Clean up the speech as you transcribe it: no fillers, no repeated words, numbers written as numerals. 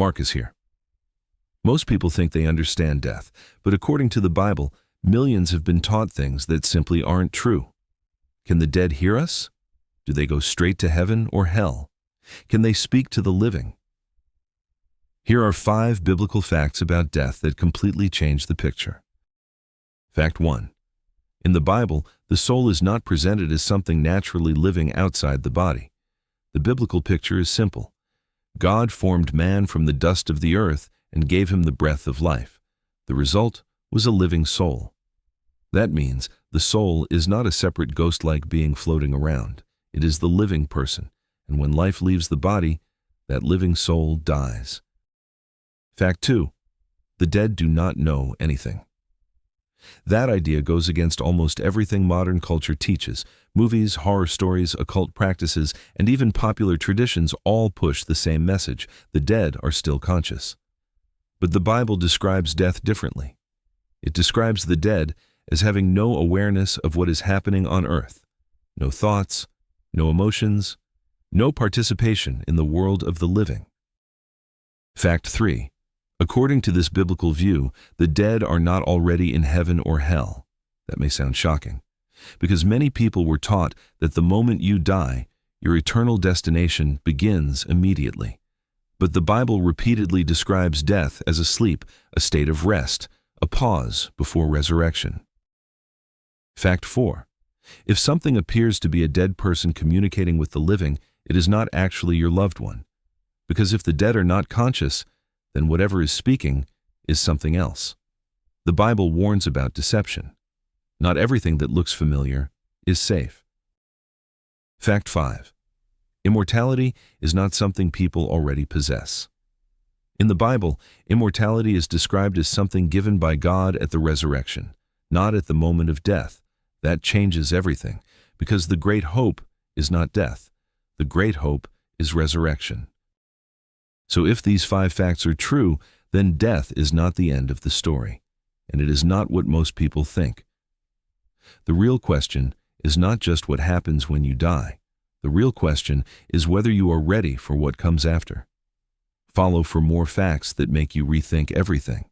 Mark is here. Most people think they understand death, but according to the Bible, millions have been taught things that simply aren't true. Can the dead hear us? Do they go straight to heaven or hell? Can they speak to the living? Here are 5 biblical facts about death that completely change the picture. Fact 1. In the Bible, the soul is not presented as something naturally living outside the body. The biblical picture is simple. God formed man from the dust of the earth and gave him the breath of life. The result was a living soul. That means the soul is not a separate ghost-like being floating around. It is the living person, and when life leaves the body, that living soul dies. Fact 2. The dead do not know anything. That idea goes against almost everything modern culture teaches. Movies, horror stories, occult practices, and even popular traditions all push the same message: the dead are still conscious. But the Bible describes death differently. It describes the dead as having no awareness of what is happening on earth, no thoughts, no emotions, no participation in the world of the living. Fact 3. According to this biblical view, the dead are not already in heaven or hell. That may sound shocking, because many people were taught that the moment you die, your eternal destination begins immediately. But the Bible repeatedly describes death as a sleep, a state of rest, a pause before resurrection. Fact 4. If something appears to be a dead person communicating with the living, it is not actually your loved one. Because if the dead are not conscious, then whatever is speaking is something else. The Bible warns about deception. Not everything that looks familiar is safe. Fact 5. Immortality is not something people already possess. In the Bible, immortality is described as something given by God at the resurrection, not at the moment of death. That changes everything, because the great hope is not death. The great hope is resurrection. So if these 5 facts are true, then death is not the end of the story, and it is not what most people think. The real question is not just what happens when you die. The real question is whether you are ready for what comes after. Follow for more facts that make you rethink everything.